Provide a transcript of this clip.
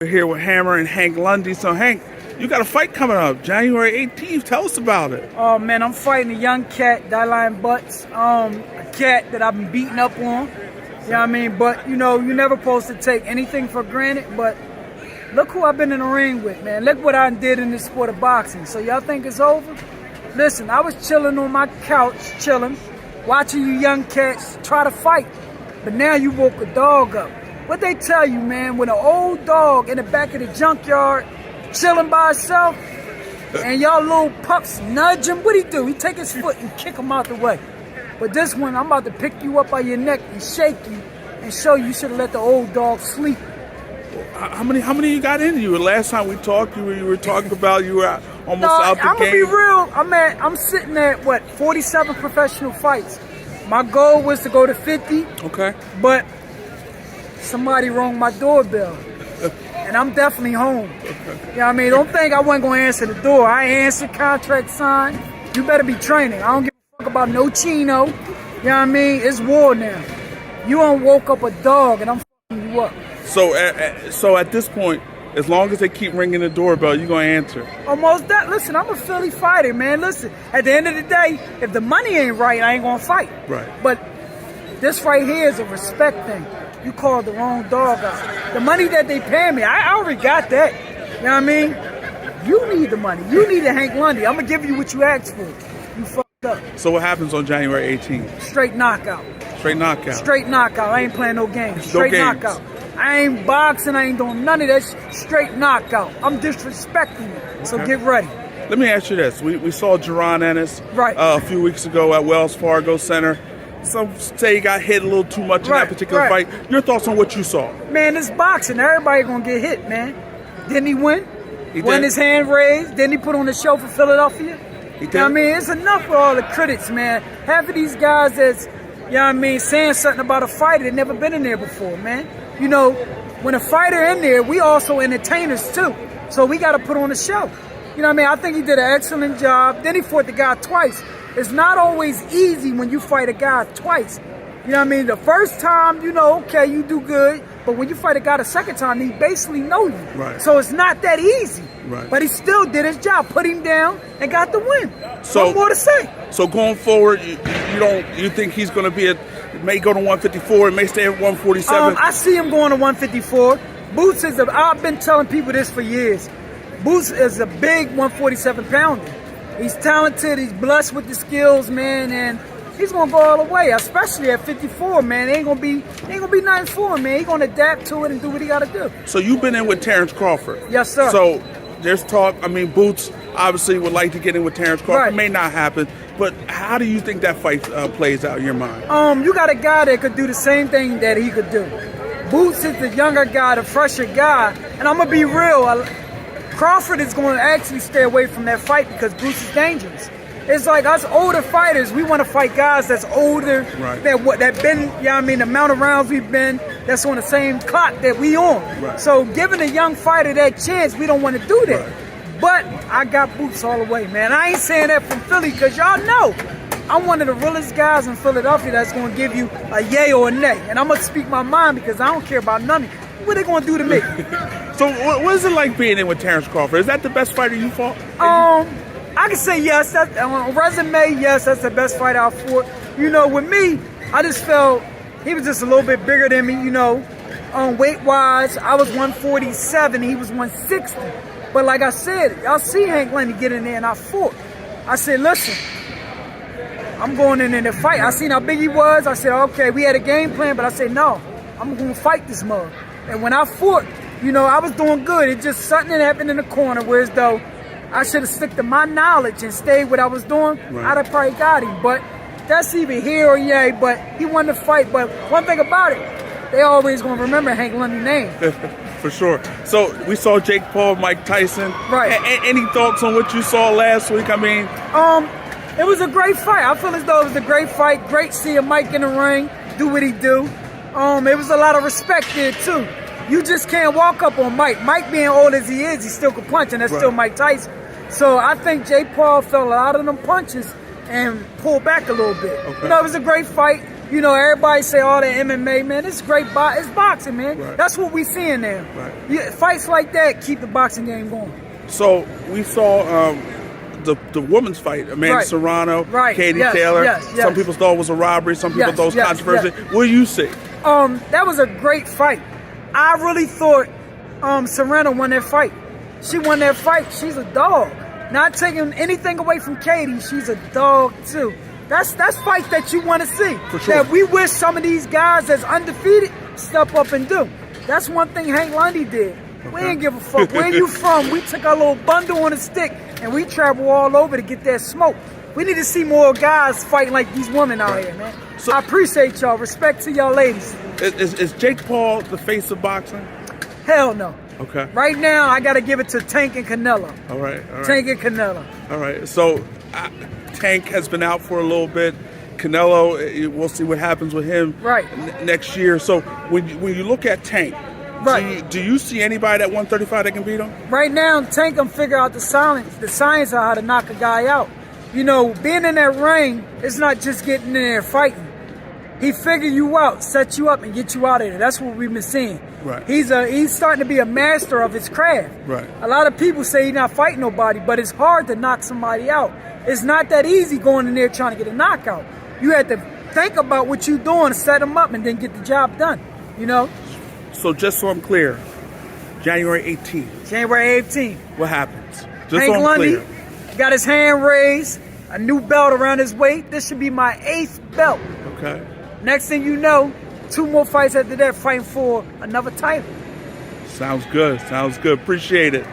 We're here with Hammer and Hank Lundy. So, Hank, you got a fight coming up, January 18th. Tell us about it. Oh, man, I'm fighting a young cat, Daiyaan Butt, a cat that I've been beating up on. You know what I mean? But, you know, you're never supposed to take anything for granted. But look who I've been in the ring with, man. Look what I did in this sport of boxing. So y'all think it's over? Listen, I was chilling on my couch, watching you young cats try to fight. But now you woke a dog up. What they tell you, man, when an old dog in the back of the junkyard chilling by himself and y'all little pups nudge him, what'd he do? He take his foot and kick him out the way. But this one, I'm about to pick you up by your neck and shake you and show you should have let the old dog sleep. How many you got in you? Last time we talked, you were talking about you were almost out the game. I'm gonna be real. I'm sitting at 47 professional fights. My goal was to go to 50. Okay. But somebody rang my doorbell, and I'm definitely home. Okay. You know what I mean? Don't think I wasn't gonna answer the door. I answered, contract signed. You better be training. I don't give a fuck about no chino. You know what I mean? It's war now. You done woke up a dog, and I'm fucking you up. So at this point, as long as they keep ringing the doorbell, you gonna answer? Almost that. Listen, I'm a Philly fighter, man. Listen, at the end of the day, if the money ain't right, I ain't gonna fight. Right. But this right here is a respect thing. You called the wrong dog out. The money that they pay me, I already got that. You know what I mean? You need the money. You need a Hank Lundy. I'm gonna give you what you asked for. You fucked up. So what happens on January 18th? Straight knockout. Straight knockout. Straight knockout. I ain't playing no games. Straight knockout. I ain't boxing, I ain't doing none of that. Straight knockout. I'm disrespecting you. So get ready. Let me ask you this. We saw Daiyaan Ennis a few weeks ago at Wells Fargo Center. Some say he got hit a little too much in that particular fight. Your thoughts on what you saw? Man, it's boxing. Everybody gonna get hit, man. Didn't he win? He Won his hand raised. Didn't he put on the show for Philadelphia? He did. You know what I mean? It's enough with all the critics, man. Half of these guys that's, you know what I mean, saying something about a fighter that never been in there before, man. You know, when a fighter in there, we also entertainers too. So we got to put on a show. You know what I mean? I think he did an excellent job. Then he fought the guy twice. It's not always easy when you fight a guy twice. You know what I mean? The first time, you know, okay, you do good. But when you fight a guy the second time, he basically know you. Right. So it's not that easy. Right. But he still did his job, put him down, and got the win. So, what more to say? So going forward, you think he's going to be may go to 154 and may stay at 147? I see him going to 154. Boots is I've been telling people this for years. Boots is a big 147 pounder. He's talented, he's blessed with the skills, man, and he's gonna go all the way, especially at 54, man. Ain't gonna be nothing for him, man. He's gonna adapt to it and do what he gotta do. So you've been in with Terence Crawford. Yes, sir. So there's talk, I mean, Boots obviously would like to get in with Terence Crawford. Right. May not happen, but how do you think that fight plays out in your mind? You got a guy that could do the same thing that he could do. Boots is the younger guy, the fresher guy, and I'm gonna be real. Crawford is going to actually stay away from that fight because Boots is dangerous. It's like us older fighters, we want to fight guys that's older, that been, you know what I mean, the amount of rounds we've been, that's on the same clock that we on. Right. So giving a young fighter that chance, we don't want to do that. Right. But I got Boots all the way, man. I ain't saying that from Philly because y'all know I'm one of the realest guys in Philadelphia that's going to give you a yay or a nay. And I'm going to speak my mind because I don't care about none of you. What they going to do to me? So what is it like being in with Terence Crawford? Is that the best fighter you fought? I can say yes. That, on resume, yes, that's the best fight I fought. You know, with me, I just felt he was just a little bit bigger than me, you know. Weight-wise, I was 147, he was 160. But like I said, y'all see Hank Lundy get in there and I fought. I said, listen, I'm going in there to fight. I seen how big he was. I said, okay, we had a game plan, but I said, no, I'm going to fight this mug. And when I fought, you know, I was doing good. It just something that happened in the corner, whereas though I should have stuck to my knowledge and stayed what I was doing, I'd have probably got him. But that's either here or yay, but he won the fight. But one thing about it, they always going to remember Hank Lundy's name. For sure. So we saw Jake Paul, Mike Tyson. Right. Any thoughts on what you saw last week? I mean, it was a great fight. I feel as though it was a great fight. Great seeing Mike in the ring, do what he do. It was a lot of respect there too. You just can't walk up on Mike. Mike being old as he is, he still can punch, and that's still Mike Tyson. So I think Jake Paul felt a lot of them punches and pulled back a little bit. Okay. You know, it was a great fight. You know, everybody say all the MMA, man. It's great. It's boxing, man. Right. That's what we seeing now. Right. Fights like that keep the boxing game going. So we saw the women's fight, Amanda Serrano, Katie Taylor. Yes. Some people thought it was a robbery. Some people thought it was controversial. Yes. What do you see? That was a great fight. I really thought Serrano won that fight. She won that fight. She's a dog. Not taking anything away from Katie, she's a dog too. That's fights that you want to see. For sure. That we wish some of these guys that's undefeated step up and do. That's one thing Hank Lundy did. Okay. We didn't give a fuck. Where you from? We took our little bundle on a stick and we travel all over to get that smoke. We need to see more guys fighting like these women out here, man. So, I appreciate y'all. Respect to y'all ladies. Is Jake Paul the face of boxing? Hell no. Okay. Right now, I got to give it to Tank and Canelo. All right. Tank and Canelo. All right. So Tank has been out for a little bit. Canelo, we'll see what happens with him next year. So when you look at Tank, do you see anybody at 135 that can beat him? Right now, Tank can figure out the science of how to knock a guy out. You know, being in that ring, it's not just getting in there and fighting. He figure you out, set you up, and get you out of there. That's what we've been seeing. Right. He's starting to be a master of his craft. Right. A lot of people say he's not fighting nobody, but it's hard to knock somebody out. It's not that easy going in there trying to get a knockout. You have to think about what you're doing, set them up, and then get the job done. You know? So just so I'm clear, January 18th. January 18th. What happens? Just Hank so I'm Lundy clear. got his hand raised, a new belt around his waist. This should be my 8th belt. Okay. Next thing you know, 2 more fights after that, fighting for another title. Sounds good. Appreciate it.